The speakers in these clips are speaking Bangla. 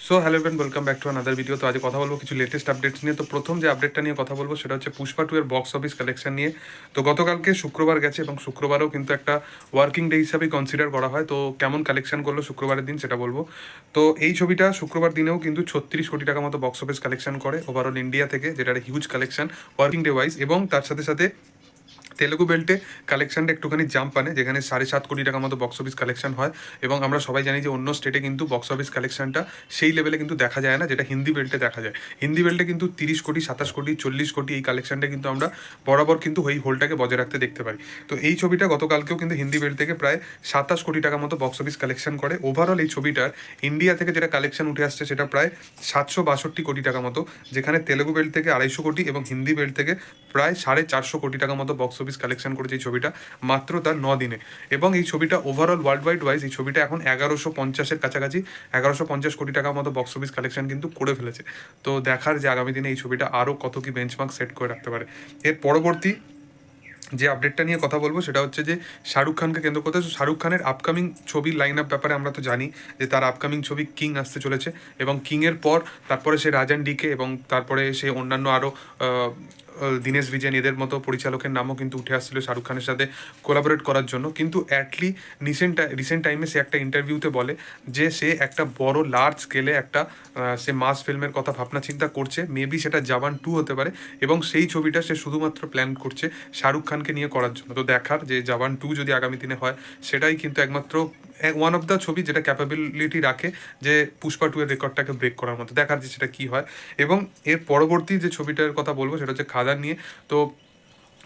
So hello everyone, welcome back to another video. তো আজ কথা বলবো কিছু লেটেস্ট আপডেটস নিয়ে। তো প্রথম যে আপডেটটা নিয়ে কথা বলবো সেটা হচ্ছে পুষ্পা 2 এর বক্স অফিস কালেকশন নিয়ে। তো গতকালকে শুক্রবার গেছে এবং শুক্রবারও কিন্তু একটা ওয়ার্কিং ডে হিসাবেই কনসিডার করা হয়। তো কেমন কালেকশন করলো শুক্রবারের দিন সেটা বলবো। তো এই ছবিটা শুক্রবার দিনেও কিন্তু 36 কোটি টাকা মতো বক্স অফিস কালেকশন করে ওভারঅল ইন্ডিয়া থেকে, যেটা একটা huge collection working day wise. এবং তার সাথে সাথে তেলেগু বেল্টে কালেকশনটা একটুখানি জাম্প আনে, যেখানে 7.5 কোটি টাকার মতো বক্স অফিস কালেকশন হয়। এবং আমরা সবাই জানি যে অন্য স্টেটে কিন্তু বক্স অফিস কালেকশনটা সেই লেভেলে কিন্তু দেখা যায় না, যেটা হিন্দি বেল্টে দেখা যায়। হিন্দি বেল্টে কিন্তু 30 কোটি, 27 কোটি, 40 কোটি এই কালেকশনটা কিন্তু আমরা বরাবর কিন্তু ওই হোলটাকে বজায় রাখতে দেখতে পাই। তো এই ছবিটা গতকালকেও কিন্তু হিন্দি বেল্ট থেকে প্রায় 27 কোটি টাকার মতো বক্স অফিস কালেকশন করে। ওভারঅল এই ছবিটার ইন্ডিয়া থেকে যেটা কালেকশন উঠে আসছে সেটা প্রায় 762 কোটি টাকা মতো, যেখানে তেলেগু বেল্ট থেকে 250 কোটি এবং হিন্দি বেল্ট থেকে প্রায় 450 কোটি টাকা মতো বক্স অফিস কালেকশন করেছে এই ছবিটা মাত্র তার 9 দিনে। এবং এই ছবিটা ওভারঅল ওয়ার্ল্ড ওয়াইড ওয়াইজ এই ছবিটা এখন 1150-এর কাছাকাছি 1150 কোটি টাকার মতো বক্স অফিস কালেকশন কিন্তু করে ফেলেছে। তো দেখার যে আগামী দিনে এই ছবিটা আরও কত কি বেঞ্চমার্ক সেট করে রাখতে পারে। এর পরবর্তী যে আপডেটটা নিয়ে কথা বলবো সেটা হচ্ছে যে শাহরুখ খানকে কেন্দ্র করতে। শাহরুখ খানের আপকামিং ছবির লাইন আপ ব্যাপারে আমরা তো জানি যে তার আপকামিং ছবি কিং আসতে চলেছে, এবং কিংয়ের পর তারপরে সে রাজান ডিকে এবং তারপরে সে অন্যান্য আরও দীনেশ বিজয়ন এদের মতো পরিচালকের নামও কিন্তু উঠে আসছিল শাহরুখ খানের সাথে কোলাবোরেট করার জন্য। কিন্তু অ্যাটলি রিসেন্ট টাইমে সে একটা ইন্টারভিউতে বলে যে সে একটা বড় লার্জ স্কেলে একটা সে মাস ফিল্মের কথা ভাবনা চিন্তা করছে। মেবি সেটা জওয়ান 2 হতে পারে, এবং সেই ছবিটা সে শুধুমাত্র প্ল্যান করছে শাহরুখ খানকে নিয়ে করার জন্য। তো দেখার যে জওয়ান 2 যদি আগামী দিনে হয়, সেটাই কিন্তু একমাত্র ওয়ান অফ দ্য ছবি যেটা ক্যাপাবিলিটি রাখে যে পুষ্পা 2 এর রেকর্ডটাকে ব্রেক করার মতো। দেখার যে সেটা কী হয়। এবং এর পরবর্তী যে ছবিটার কথা বলবো সেটা হচ্ছে খাদান নিয়ে। তো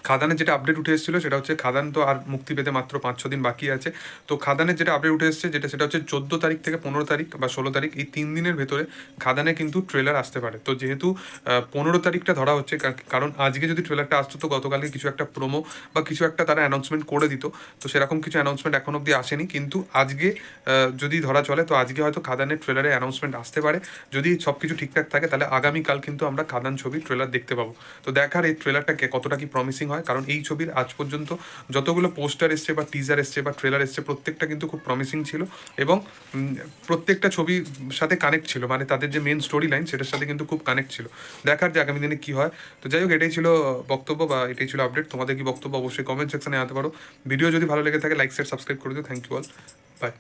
খাদানের যেটা আপডেট উঠে এসেছিলো সেটা হচ্ছে খাদান তো আর মুক্তি পেতে মাত্র 5-6 দিন বাকি আছে। তো খাদানের যেটা আপডেট উঠে এসেছে সেটা হচ্ছে 14 তারিখ থেকে 15 তারিখ বা 16 তারিখ, এই 3 দিনের ভেতরে খাদানে কিন্তু ট্রেলার আসতে পারে। তো যেহেতু 15 তারিখটা ধরা হচ্ছে, কারণ আজকে যদি ট্রেলারটা আসতো তো গতকালকে কিছু একটা প্রোমো বা কিছু একটা তারা অ্যানাউন্সমেন্ট করে দিত। তো সেরকম কিছু অ্যানাউন্সমেন্ট এখন অবধি আসেনি, কিন্তু আজকে যদি ধরা চলে তো আজকে হয়তো খাদানের ট্রেলারে অ্যানাউন্সমেন্ট আসতে পারে। যদি সব কিছু ঠিকঠাক থাকে তাহলে আগামীকাল কিন্তু আমরা খাদান ছবির ট্রেলার দেখতে পাবো। তো দেখার এই ট্রেলারটাকে কতটা কি প্রমিসিং হয়, কারণ এই ছবির আজ পর্যন্ত যতগুলো পোস্টার এসছে বা টিজার এসছে বা ট্রেলার এসছে প্রত্যেকটা কিন্তু খুব প্রমিসিং ছিল, এবং প্রত্যেকটা ছবির সাথে কানেক্ট ছিল, মানে তাদের যে মেন স্টোরি লাইন সেটার সাথে কিন্তু খুব কানেক্ট ছিল। দেখার যে আগামী দিনে কী হয়। তো যাই হোক, এটাই ছিল বক্তব্য বা এটাই ছিল আপডেট। তোমাদের কি বক্তব্য অবশ্যই কমেন্ট সেকশনে আনতে পারো। ভিডিও যদি ভালো লেগে থাকে লাইক শেয়ার সাবস্ক্রাইব করে দিও। Thank you all, by.